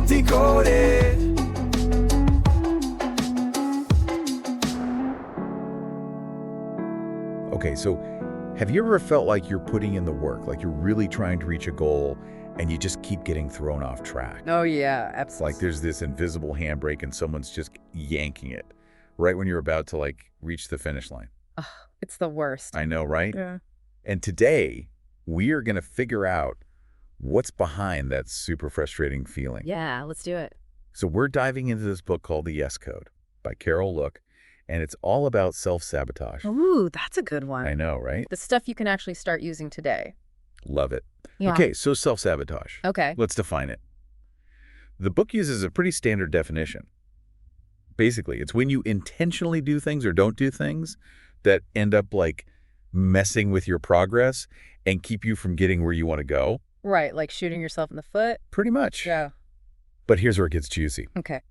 Decoded. Okay, so have you ever felt like you're putting in the work, like you're really trying to reach a goal and you just keep getting thrown off track? Oh, yeah, It's absolutely. like there's this invisible handbrake and someone's just yanking it right when you're about to reach the finish line. Ugh, it's the worst. I know, right? Yeah. And today we are going to figure out what's behind that super frustrating feeling. Yeah, let's do it. So we're diving into this book called The Yes Code by Carol Look, and it's all about self-sabotage. Ooh, that's a good one. I know, right? The stuff you can actually start using today. Love it. Yeah. Okay, so self-sabotage. Okay. Let's define it. The book uses a pretty standard definition. Basically, it's when you intentionally do things or don't do things that end up messing with your progress and keep you from getting where you want to go. Right, like shooting yourself in the foot. Pretty much. Yeah. But here's where it gets juicy. Okay.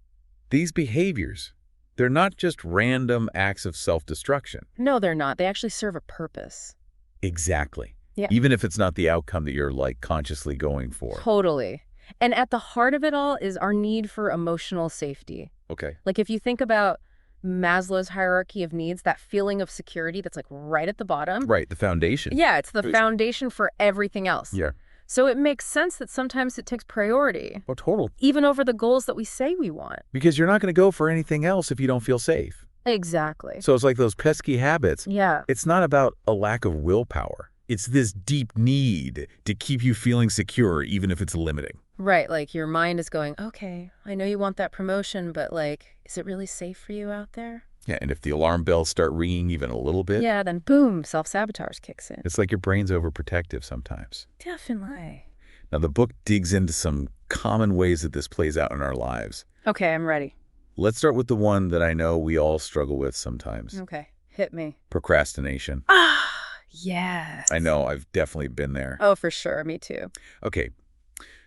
These behaviors, they're not just random acts of self-destruction. No, they're not. They actually serve a purpose. Exactly. Yeah. Even if it's not the outcome that you're consciously going for. Totally. And at the heart of it all is our need for emotional safety. Okay. Like if you think about Maslow's hierarchy of needs, that feeling of security that's right at the bottom. Right, the foundation. Yeah, it's the foundation for everything else. Yeah. So it makes sense that sometimes it takes priority, Oh, total. even over the goals that we say we want. Because you're not going to go for anything else if you don't feel safe. Exactly. So it's like those pesky habits. Yeah. It's not about a lack of willpower. It's this deep need to keep you feeling secure, even if it's limiting. Right, like your mind is going, okay, I know you want that promotion, but is it really safe for you out there? Yeah, and if the alarm bells start ringing even a little bit, Yeah, then boom, self-sabotage kicks in. it's like your brain's overprotective sometimes. Definitely. Now, the book digs into some common ways that this plays out in our lives. Okay, I'm ready. Let's start with the one that I know we all struggle with sometimes. Okay, hit me. Procrastination. Ah, yes. I know, I've definitely been there. Oh, for sure, me too. Okay,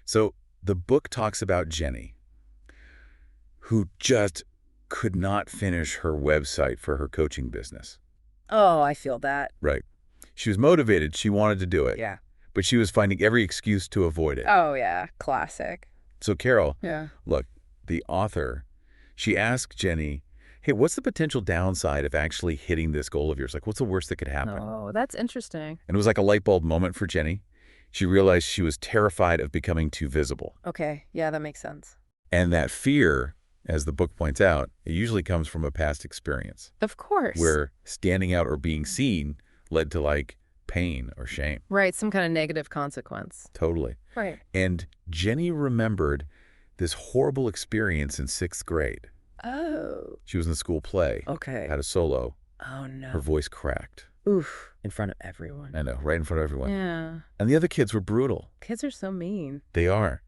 so the book talks about Jenny, who just could not finish her website for her coaching business. Oh, I feel that. Right. She was motivated. She wanted to do it. Yeah. But she was finding every excuse to avoid it. Oh, yeah, classic. So Carol, Yeah. look, the author, she asked Jenny, hey, what's the potential downside of actually hitting this goal of yours? What's the worst that could happen? Oh, that's interesting. And it was like a light bulb moment for Jenny. She realized she was terrified of becoming too visible. Okay, yeah, that makes sense. And that fear, as the book points out, it usually comes from a past experience Of course. where standing out or being seen led to pain or shame. Right, some kind of negative consequence. Totally. Right. And Jenny remembered this horrible experience in 6th grade. Oh. She was in the school play, Okay. had a solo. Oh, no. Her voice cracked. Oof. In front of everyone. I know, right in front of everyone. Yeah. And the other kids were brutal. Kids are so mean. They are.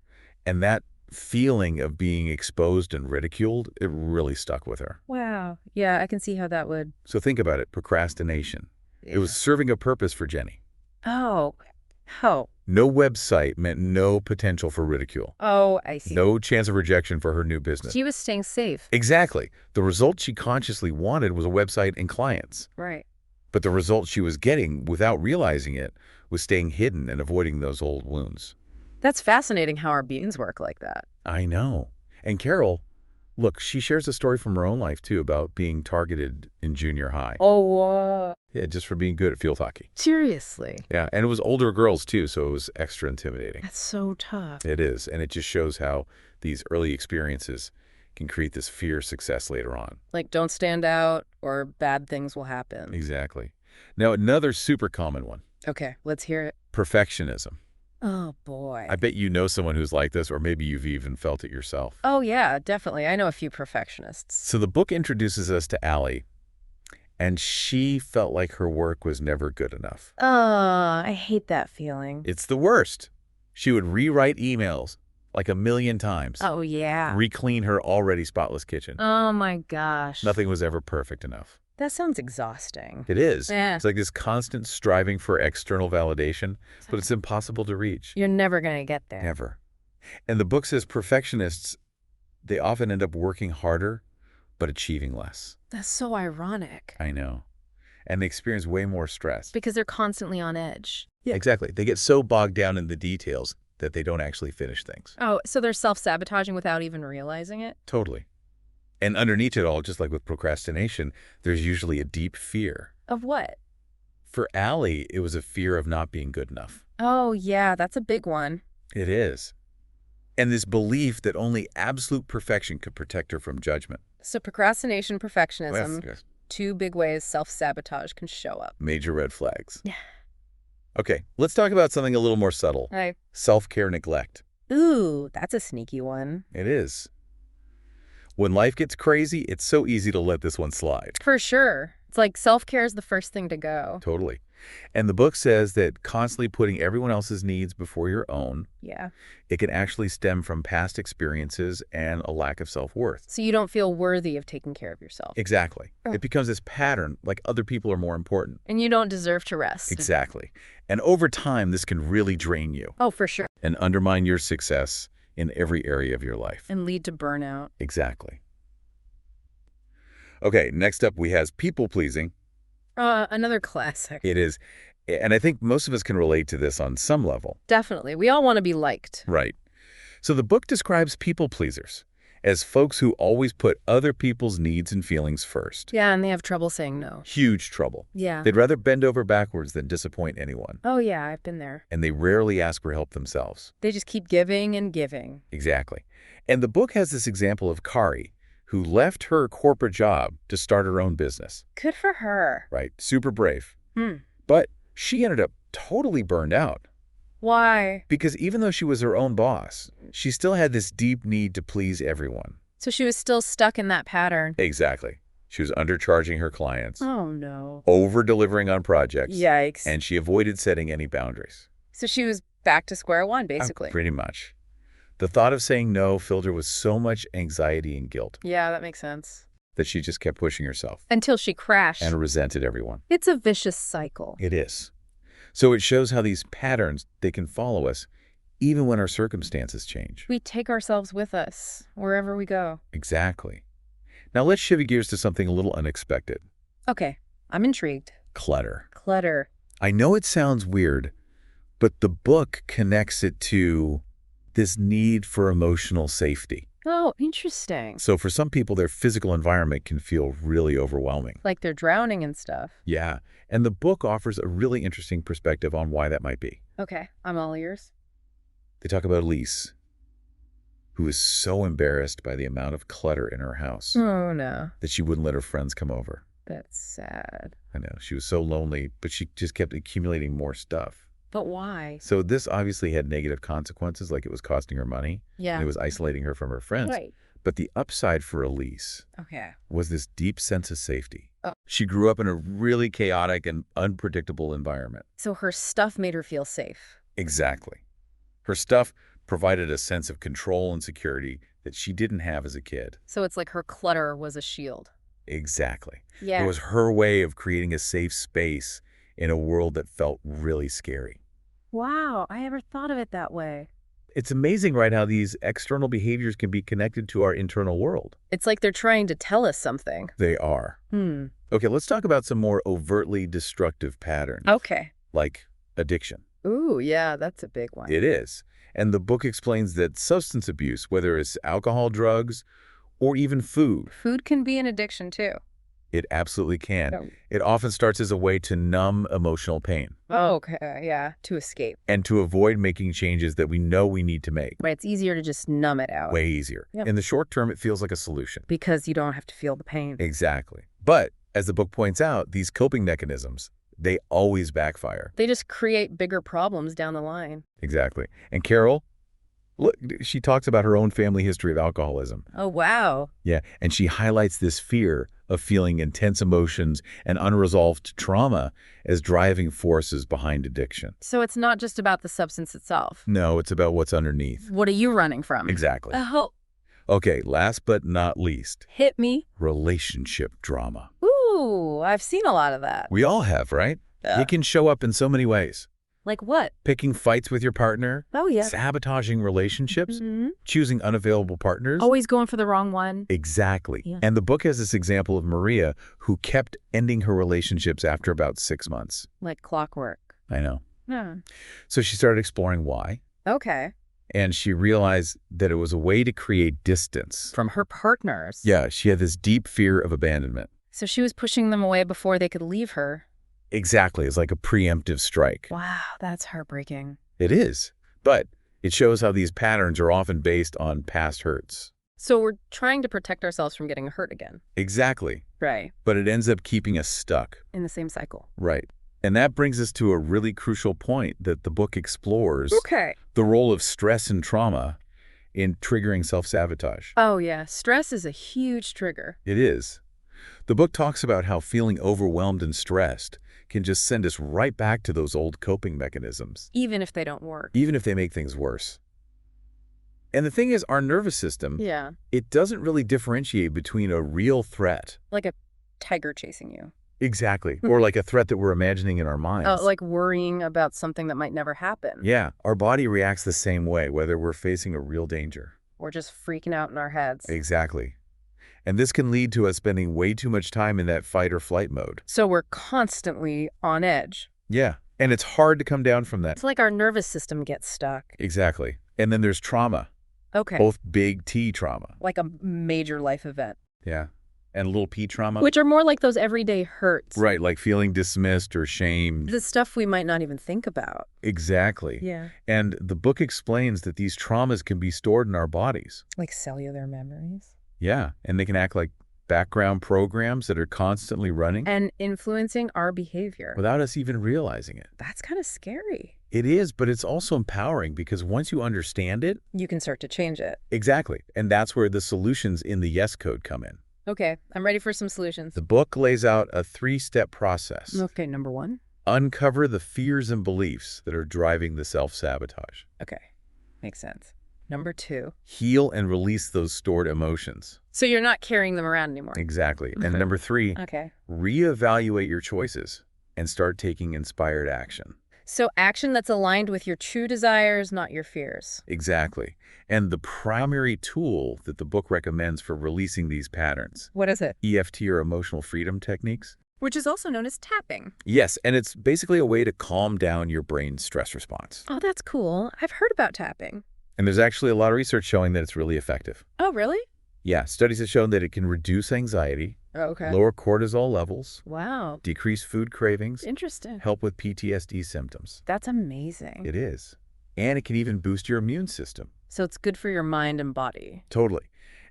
And that feeling of being exposed and ridiculed, it really stuck with her. Wow. Yeah, I can see how that would. So think about it, procrastination. It was serving a purpose for Jenny. Oh. Oh. No website meant no potential for ridicule. Oh, I see. No chance of rejection for her new business. She was staying safe. Exactly. The result she consciously wanted was a website and clients. Right. But the result she was getting, without realizing it, was staying hidden and avoiding those old wounds. That's fascinating how our beings work like that. I know. And Carol, look, she shares a story from her own life, too, about being targeted in junior high. Oh, Yeah, just for being good at field hockey. seriously? Yeah, and it was older girls, too, so it was extra intimidating. That's so tough. It is, and it just shows how these early experiences can create this fear of success later on. Like, don't stand out or bad things will happen. Exactly. Now, another super common one, Okay, let's hear it. perfectionism. Oh, boy. I bet you know someone who's like this, or maybe you've even felt it yourself. Oh, yeah, definitely. I know a few perfectionists. So the book introduces us to Allie, and she felt like her work was never good enough. I hate that feeling. It's the worst. She would rewrite emails like 1,000,000 times, Oh, yeah. re-clean her already spotless kitchen. Oh, my gosh. Nothing was ever perfect enough. That sounds exhausting. It is. Yeah. It's like this constant striving for external validation, but it's impossible to reach. You're never going to get there. Never. And the book says perfectionists, they often end up working harder, but achieving less. That's so ironic. I know. And they experience way more stress. Because they're constantly on edge. Yeah. Exactly. They get so bogged down in the details, that they don't actually finish things. Oh, so they're self-sabotaging without even realizing it? Totally. And underneath it all, just like with procrastination, there's usually a deep fear. Of what? For Allie, it was a fear of not being good enough. Oh, yeah, that's a big one. It is. And this belief that only absolute perfection could protect her from judgment. So procrastination, perfectionism, Yes. two big ways self-sabotage can show up. Major red flags. Yeah. Okay, let's talk about something a little more subtle. Right. Self-care neglect. Ooh, that's a sneaky one. It is. When life gets crazy, it's so easy to let this one slide. For sure. It's like self-care is the first thing to go. Totally. And the book says that constantly putting everyone else's needs before your own, Yeah. it can actually stem from past experiences and a lack of self-worth. So you don't feel worthy of taking care of yourself. Exactly. Oh. It becomes this pattern, like other people are more important. And you don't deserve to rest. Exactly. And over time, this can really drain you Oh, for sure. and undermine your success in every area of your life. And lead to burnout. Exactly. Okay, next up we have people-pleasing. Another classic. It is, and I think most of us can relate to this on some level. Definitely. We all want to be liked. Right. So the book describes people-pleasers as folks who always put other people's needs and feelings first. Yeah, and they have trouble saying no. Huge trouble. Yeah. They'd rather bend over backwards than disappoint anyone. Oh, yeah, I've been there. And they rarely ask for help themselves. They just keep giving and giving. Exactly. And the book has this example of Kari, who left her corporate job to start her own business. Good for her. Right. Super brave. Hmm. But she ended up totally burned out. Why? Because even though she was her own boss, she still had this deep need to please everyone. So she was still stuck in that pattern. Exactly. She was undercharging her clients, Oh, no. over-delivering on projects, Yikes. and she avoided setting any boundaries. So she was back to square one, basically. Pretty much. The thought of saying no filled her with so much anxiety and guilt Yeah, that makes sense. that she just kept pushing herself Until she crashed. and resented everyone. It's a vicious cycle. It is. So it shows how these patterns, they can follow us even when our circumstances change. We take ourselves with us wherever we go. Exactly. Now let's shift gears to something a little unexpected. Okay, I'm intrigued. Clutter. Clutter. I know it sounds weird, but the book connects it to this need for emotional safety. Oh, interesting. So for some people, their physical environment can feel really overwhelming. Like they're drowning and stuff. Yeah, and the book offers a really interesting perspective on why that might be. Okay, I'm all ears. They talk about Elise, who is so embarrassed by the amount of clutter in her house Oh, no. that she wouldn't let her friends come over. That's sad. I know, she was so lonely, but she just kept accumulating more stuff. But why? So this obviously had negative consequences, like it was costing her money, Yeah. and it was isolating her from her friends. Right. But the upside for Elise Okay. was this deep sense of safety. Oh. She grew up in a really chaotic and unpredictable environment. So her stuff made her feel safe. Exactly. Her stuff provided a sense of control and security that she didn't have as a kid. So it's like her clutter was a shield. Exactly. Yeah. It was her way of creating a safe space in a world that felt really scary. Wow, I never thought of it that way. It's amazing, right, how these external behaviors can be connected to our internal world. It's like they're trying to tell us something. They are. Okay, let's talk about some more overtly destructive patterns, Okay. like addiction. Ooh, yeah, that's a big one. It is. And the book explains that substance abuse, whether it's alcohol, drugs, or even food, Food can be an addiction too. it absolutely can. Oh. It often starts as a way to numb emotional pain Oh, okay, yeah, to escape. and to avoid making changes that we know we need to make. Right, it's easier to just numb it out. Way easier. Yep. In the short term, it feels like a solution. Because you don't have to feel the pain. Exactly. But as the book points out, these coping mechanisms, they always backfire. They just create bigger problems down the line. Exactly. And Carol, look, she talks about her own family history of alcoholism. Oh, wow. Yeah, and she highlights this fear of feeling intense emotions and unresolved trauma as driving forces behind addiction. So it's not just about the substance itself. No, it's about what's underneath. What are you running from? Exactly. Oh, Okay, last but not least, hit me. relationship drama. Ooh, I've seen a lot of that. We all have, right? Yeah. It can show up in so many ways. Like what? Picking fights with your partner, Oh, yeah. sabotaging relationships, Mhm. choosing unavailable partners. Always going for the wrong one. Exactly. Yeah. And the book has this example of Maria, who kept ending her relationships after about 6 months. Like clockwork. I know. Yeah. So she started exploring why. Okay. And she realized that it was a way to create distance. From her partners. Yeah, she had this deep fear of abandonment. So she was pushing them away before they could leave her. Exactly. It's like a preemptive strike. Wow, that's heartbreaking. It is. But it shows how these patterns are often based on past hurts. So we're trying to protect ourselves from getting hurt again. Exactly. Right. But it ends up keeping us stuck. In the same cycle. Right. And that brings us to a really crucial point that the book explores. Okay. The role of stress and trauma in triggering self-sabotage. Oh, yeah. Stress is a huge trigger. It is. The book talks about how feeling overwhelmed and stressed can just send us right back to those old coping mechanisms. Even if they don't work. Even if they make things worse. And the thing is, our nervous system, Yeah. it doesn't really differentiate between a real threat. Like a tiger chasing you. Exactly. Or like a threat that we're imagining in our minds. Oh, like worrying about something that might never happen. Yeah, our body reacts the same way, whether we're facing a real danger. Or just freaking out in our heads. Exactly. And this can lead to us spending way too much time in that fight or flight mode. So we're constantly on edge. Yeah, and it's hard to come down from that. It's like our nervous system gets stuck. Exactly. And then there's trauma. Okay. Both big T trauma. Like a major life event. Yeah. And little P trauma. Which are more like those everyday hurts. Right, like feeling dismissed or shamed. The stuff we might not even think about. Exactly. Yeah. And the book explains that these traumas can be stored in our bodies. Like cellular memories. Yeah, and they can act like background programs that are constantly running. And influencing our behavior. Without us even realizing it. That's kind of scary. It is, but it's also empowering because once you understand it. You can start to change it. Exactly. And that's where the solutions in the Yes Code come in. Okay, I'm ready for some solutions. The book lays out a 3-step process. Okay, number 1. Uncover the fears and beliefs that are driving the self-sabotage. Okay, makes sense. Number 2. Heal and release those stored emotions. So you're not carrying them around anymore. Exactly. And number 3, Okay. reevaluate your choices and start taking inspired action. So action that's aligned with your true desires, not your fears. Exactly. And the primary tool that the book recommends for releasing these patterns. What is it? EFT, or emotional freedom techniques. Which is also known as tapping. Yes, and it's basically a way to calm down your brain's stress response. Oh, that's cool. I've heard about tapping. And there's actually a lot of research showing that it's really effective. Oh, really? Yeah, studies have shown that it can reduce anxiety, Okay. lower cortisol levels, Wow. decrease food cravings, Interesting. help with PTSD symptoms. That's amazing. It is. And it can even boost your immune system. So it's good for your mind and body. Totally.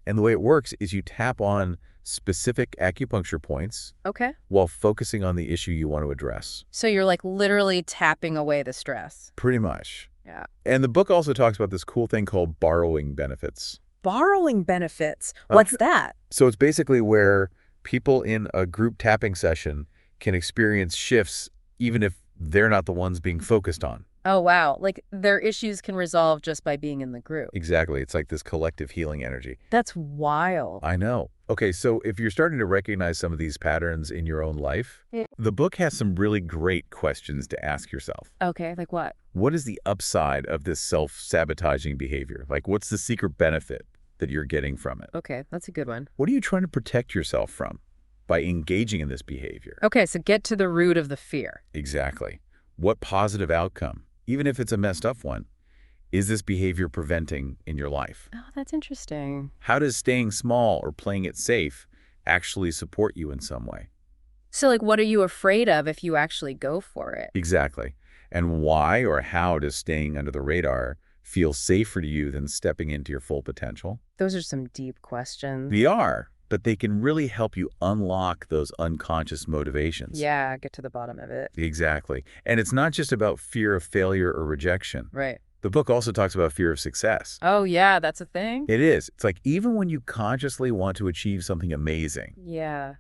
And the way it works is you tap on specific acupuncture points Okay. while focusing on the issue you want to address. So you're like literally tapping away the stress. Pretty much. Yeah. And the book also talks about this cool thing called borrowing benefits. Borrowing benefits. What's that? So it's basically where people in a group tapping session can experience shifts even if they're not the ones being focused on. Oh, wow. Like their issues can resolve just by being in the group. Exactly. It's like this collective healing energy. That's wild. I know. Okay, so if you're starting to recognize some of these patterns in your own life, the book has some really great questions to ask yourself. Okay, like what? What is the upside of this self-sabotaging behavior? Like, what's the secret benefit that you're getting from it? Okay, that's a good one. What are you trying to protect yourself from by engaging in this behavior? Okay, so get to the root of the fear. Exactly. What positive outcome, even if it's a messed up one, is this behavior preventing in your life? Oh, that's interesting. How does staying small or playing it safe actually support you in some way? So like what are you afraid of if you actually go for it? Exactly. And why or how does staying under the radar feel safer to you than stepping into your full potential? Those are some deep questions. They are, but they can really help you unlock those unconscious motivations. Yeah, get to the bottom of it. Exactly. And it's not just about fear of failure or rejection. Right. The book also talks about fear of success. Oh, yeah, that's a thing? It is. It's like even when you consciously want to achieve something amazing, Yeah.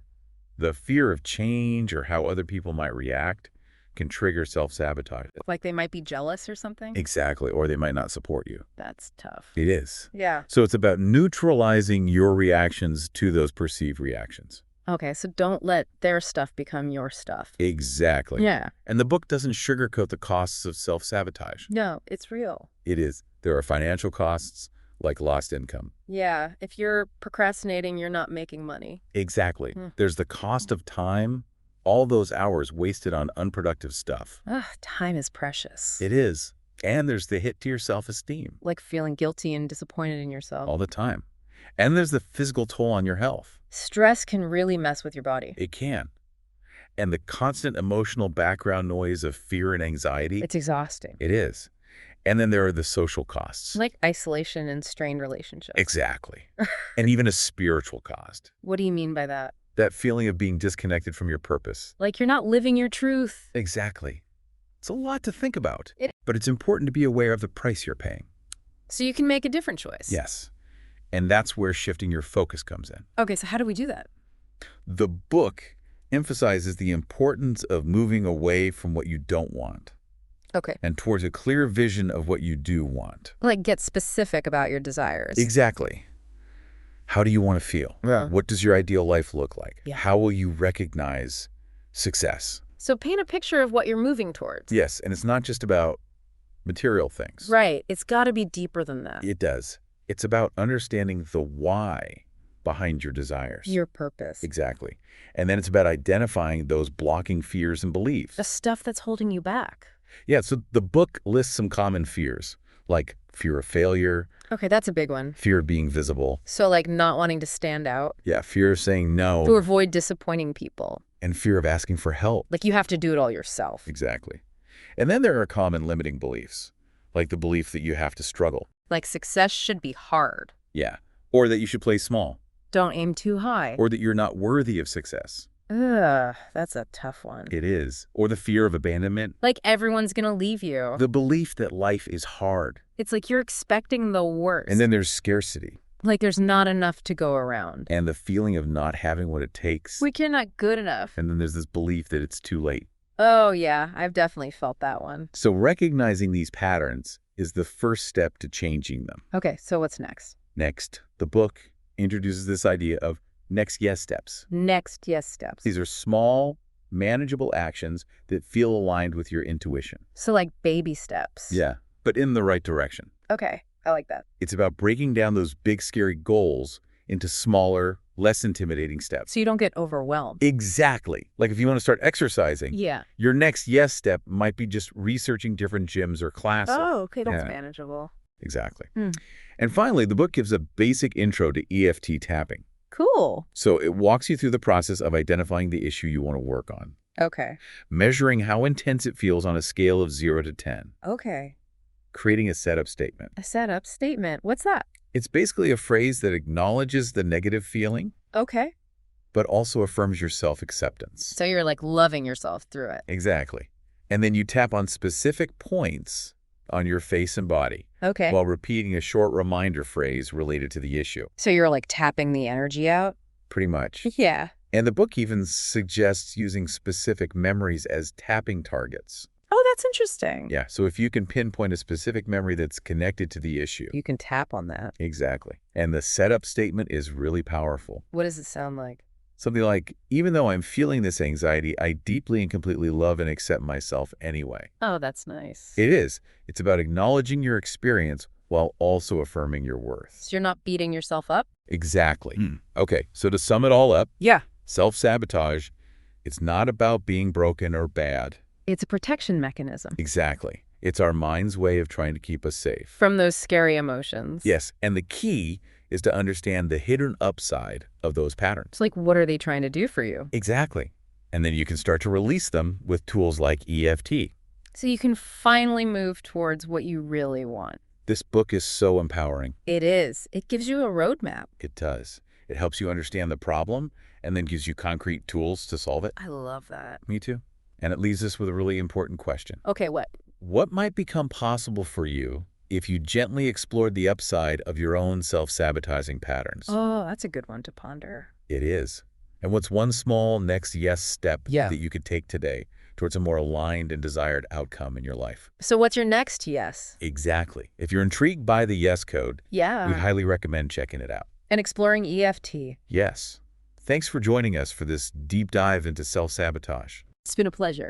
the fear of change or how other people might react can trigger self-sabotage. Like they might be jealous or something? Exactly. Or they might not support you. That's tough. It is. Yeah. So it's about neutralizing your reactions to those perceived reactions. Okay, so don't let their stuff become your stuff. Exactly. Yeah. And the book doesn't sugarcoat the costs of self-sabotage. No, it's real. It is. There are financial costs like lost income. Yeah, if you're procrastinating, you're not making money. Exactly. There's the cost of time, all those hours wasted on unproductive stuff. Ugh, time is precious. It is. And there's the hit to your self-esteem Like feeling guilty and disappointed in yourself. all the time. And there's the physical toll on your health. Stress can really mess with your body. It can. And the constant emotional background noise of fear and anxiety. It's exhausting. It is. And then there are the social costs. Like isolation and strained relationships. Exactly. And even a spiritual cost. What do you mean by that? That feeling of being disconnected from your purpose. Like you're not living your truth. Exactly. It's a lot to think about. It- But it's important to be aware of the price you're paying. So you can make a different choice. Yes. And that's where shifting your focus comes in. Okay, so how do we do that? The book emphasizes the importance of moving away from what you don't want Okay. and towards a clear vision of what you do want. Like get specific about your desires. Exactly. How do you want to feel? Yeah. What does your ideal life look like? Yeah. How will you recognize success? So paint a picture of what you're moving towards. Yes, and it's not just about material things. Right. It's got to be deeper than that. It does. It's about understanding the why behind your desires. Your purpose. Exactly. And then it's about identifying those blocking fears and beliefs. The stuff that's holding you back. Yeah, so the book lists some common fears, like fear of failure, Okay, that's a big one. fear of being visible, So like not wanting to stand out. yeah, fear of saying no, To avoid disappointing people. and fear of asking for help. Like you have to do it all yourself. Exactly. And then there are common limiting beliefs, like the belief that you have to struggle. Like success should be hard. Yeah. Or that you should play small. Don't aim too high. Or that you're not worthy of success. Ugh, that's a tough one. It is. Or the fear of abandonment. Like everyone's gonna leave you. The belief that life is hard. It's like you're expecting the worst. And then there's scarcity. like there's not enough to go around. And the feeling of not having what it takes. We're not good enough. And then there's this belief that it's too late. Oh yeah, I've definitely felt that one. So recognizing these patterns is the first step to changing them. Okay, so what's next? Next, the book introduces this idea of next yes steps. Next yes steps. These are small, manageable actions that feel aligned with your intuition. So like baby steps. Yeah, but in the right direction. Okay, I like that. It's about breaking down those big, scary goals into smaller, less intimidating steps. So you don't get overwhelmed. Exactly. Like if you want to start exercising, Yeah. your next yes step might be just researching different gyms or classes. Oh, okay, that's Yeah. manageable. Exactly. Hmm. And finally, the book gives a basic intro to EFT tapping. Cool. So it walks you through the process of identifying the issue you want to work on, Okay. measuring how intense it feels on a scale of 0 to 10, Okay. creating a setup statement. A setup statement. What's that? It's basically a phrase that acknowledges the negative feeling, Okay. but also affirms your self-acceptance. So you're like loving yourself through it. Exactly. And then you tap on specific points on your face and body Okay. while repeating a short reminder phrase related to the issue. So you're like tapping the energy out? Pretty much. Yeah. And the book even suggests using specific memories as tapping targets. Oh, that's interesting. Yeah, so if you can pinpoint a specific memory that's connected to the issue. You can tap on that. Exactly. And the setup statement is really powerful. What does it sound like? Something like, even though I'm feeling this anxiety, I deeply and completely love and accept myself anyway. Oh, that's nice. It is. It's about acknowledging your experience while also affirming your worth. So you're not beating yourself up? Exactly. Okay, so to sum it all up, Yeah. self-sabotage, it's not about being broken or bad. It's a protection mechanism. Exactly. It's our mind's way of trying to keep us safe. From those scary emotions. Yes, and the key is to understand the hidden upside of those patterns. It's like, what are they trying to do for you? Exactly. And then you can start to release them with tools like EFT. So you can finally move towards what you really want. This book is so empowering. It is. It gives you a roadmap. It does. It helps you understand the problem and then gives you concrete tools to solve it. I love that. Me too. And it leaves us with a really important question. Okay, what? What might become possible for you if you gently explored the upside of your own self-sabotaging patterns? Oh, that's a good one to ponder. It is. And what's one small next yes step Yeah. that you could take today towards a more aligned and desired outcome in your life? So what's your next yes? Exactly. If you're intrigued by the yes code, we Yeah. highly recommend checking it out. And exploring EFT. Yes. Thanks for joining us for this deep dive into self-sabotage. It's been a pleasure.